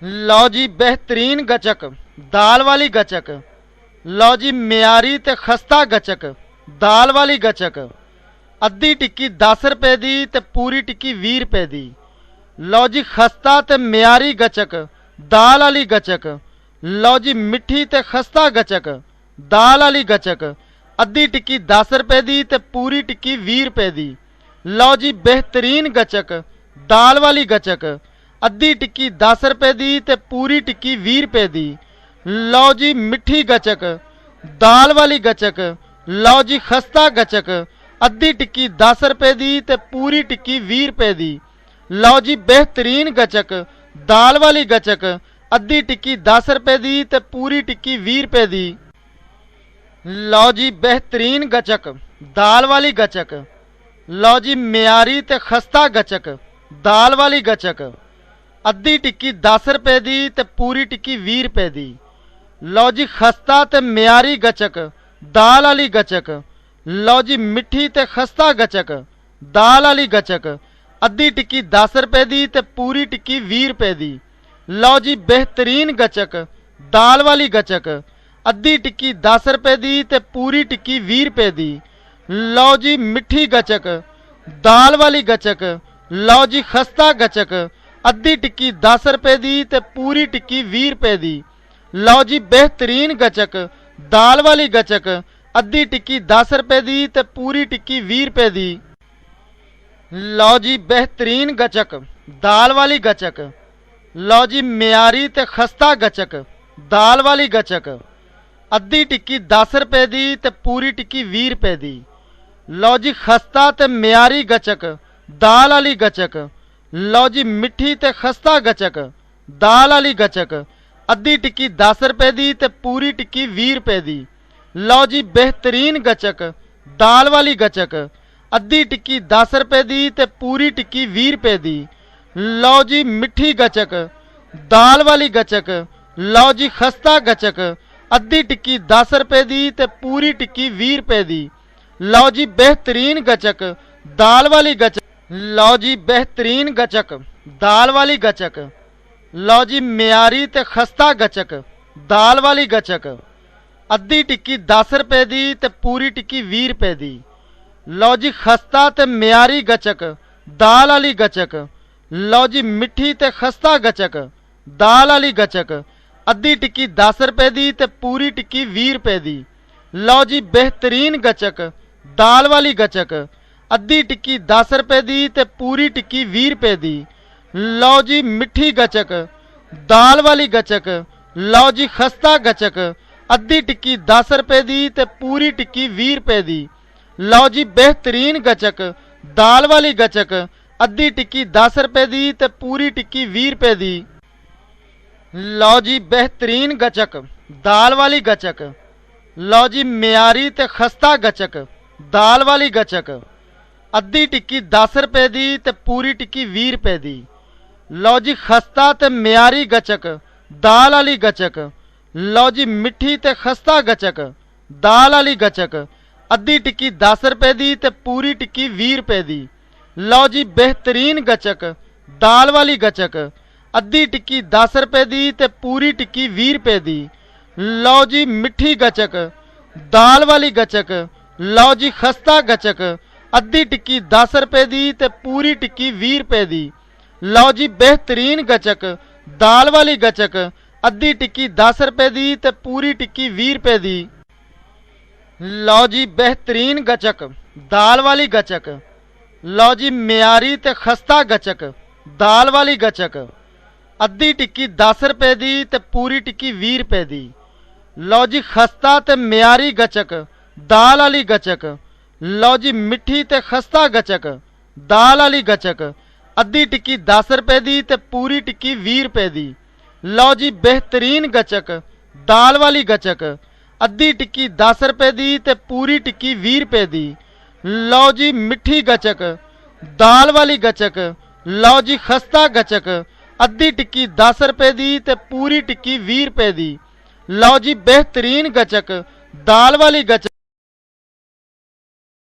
लो जी बेहतरीन गचक दाल वाली गचक। लो जी म्यारी ते खस्ता गचक दाल वाली गचक। अद्धी टिक्की 10 रुपए दी ते पूरी टिक्की 20 रुपए दी। लो जी खस्ता ते म्यारी गचक दाल वाली गचक। लो जी मिठी ते खस्ता गचक दाल वाली गचक। अद्धी टिक्की 10 रुपए दी ते पूरी टिक्की 20 रुपए दी। लो जी बेहतरीन गचक दाल वाली गचक। अद्धी टिक्की 10 रुपए दी ते पूरी टिक्की 20 रुपए दी। लो जी मिठी गचक दाल वाली गचक। लो जी खस्ता गचक अद्धी टिक्की 10 रुपए दी ते पूरी टिक्की 20 रुपए दी। लो जी बेहतरीन गचक दाल वाली गचक। अद्धी टिक्की 10 रुपए दी ते पूरी टिक्की 20 रुपए दी। लो जी बेहतरीन गचक दाल वाली गचक। लो जी म्यारी ते खस्ता गचक दाल वाली गचक। अद्धी टिक्की 10 रुपए दी ते पूरी टिक्की 20 रुपए दी। लो जी खस्ता ते म्यारी गचक दाल वाली गचक। लो जी मिठी ते खस्ता गचक दाल वाली गचक। अद्धी टिक्की 10 रुपए दी ते पूरी टिक्की 20 रुपए दी। लो जी बेहतरीन गचक दाल वाली गचक। अद्धी टिक्की 10 रुपए दी ते पूरी टिक्की 20 रुपए दी। लो जी मिठी गचक दाल वाली गचक। लो जी खस्ता गचक अद्धी टिक्की 10 रुपए दी ते पूरी टिक्की 20 रुपए दी। लो जी बेहतरीन गचक दाल वाली गचक। अद्धी टिक्की 10 रुपए दी ते पूरी टिक्की 20 रुपए दी। लो जी बेहतरीन गचक दाल वाली गचक। लो जी म्यारी ते खस्ता गचक दाल वाली गचक। अद्धी टिक्की 10 रुपए दी ते पूरी टिक्की 20 रुपए दी। लो जी खस्ता ते म्यारी गचक दाल वाली गचक। लो जी मिठी ते खस्ता गचक दाल वाली गचक। अद्धी टिक्की 10 रुपए दी ते पूरी टिक्की 20 रुपए दी। लो जी बेहतरीन गचक दाल वाली गचक। अद्धी टिक्की 10 रुपए दी ते पूरी टिक्की 20 रुपए दी। लो जी मिठी गचक दाल वाली गचक। लो जी खस्ता गचक अद्धी टिक्की 10 रुपए दी ते पूरी टिक्की 20 रुपए दी। लो जी बेहतरीन गचक दाल वाली गचक। लो जी बेहतरीन गचक दाल वाली गचक। लो जी म्यारी ते खस्ता गचक दाल वाली गचक। अद्धी टिक्की 10 रुपए दी ते पूरी टिक्की 20 रुपए दी। लो जी खस्ता ते म्यारी गचक दाल वाली गचक। लो जी मिठी ते खस्ता गचक दाल वाली गचक। अद्धी टिक्की 10 रुपए दी ते पूरी टिक्की 20 रुपए दी। लो जी बेहतरीन गचक दाल वाली गचक। अद्धी टिक्की 10 रुपए दी ते पूरी टिक्की 20 रुपए दी। लो जी मिठी गचक दाल वाली गचक। लो जी खस्ता गचक अद्धी टिक्की 10 रुपए दी ते पूरी टिक्की 20 रुपए दी। लो जी बेहतरीन गचक दाल वाली गचक। अद्धी टिक्की 10 रुपए दी ते पूरी टिक्की 20 रुपए दी। लो जी बेहतरीन गचक दाल वाली गचक। लो जी म्यारी ते खस्ता गचक दाल वाली गचक। अद्धी टिक्की 10 रुपए दी ते पूरी टिक्की 20 रुपए दी। लो जी खस्ता ते म्यारी गचक दाल वाली गचक। लो जी मिठी ते खस्ता गचक दाल वाली गचक। अद्धी टिक्की 10 रुपए दी ते पूरी टिक्की 20 रुपए दी। लो जी बेहतरीन गचक दाल वाली गचक। अद्धी टिक्की 10 रुपए दी ते पूरी टिक्की 20 रुपए दी। लो जी मिठी गचक दाल वाली गचक। लो जी खस्ता गचक अद्धी टिक्की 10 रुपए दी ते पूरी टिक्की 20 रुपए दी। लो जी बेहतरीन गचक दाल वाली गचक। अद्धी टिक्की 10 रुपए दी ते पूरी टिक्की 20 रुपए दी। लो जी बेहतरीन गचक दाल वाली गचक। लो जी म्यारी ते खस्ता गचक दाल वाली गचक। अद्धी टिक्की 10 रुपए दी ते पूरी टिक्की 20 रुपए दी। लो जी खस्ता ते म्यारी गचक दाल वाली गचक। लो जी मिठी ते खस्ता गचक दाल वाली गचक। अद्धी टिक्की 10 रुपए दी ते पूरी टिक्की 20 रुपए दी। लो जी बेहतरीन गचक दाल वाली गचक। अद्धी टिक्की 10 रुपए दी ते पूरी टिक्की 20 रुपए दी। लो जी मिठी गचक दाल वाली गचक। लो जी खस्ता गचक अद्धी टिक्की 10 रुपए दी ते पूरी टिक्की 20 रुपए दी। लो जी बेहतरीन गचक दाल वाली गचक।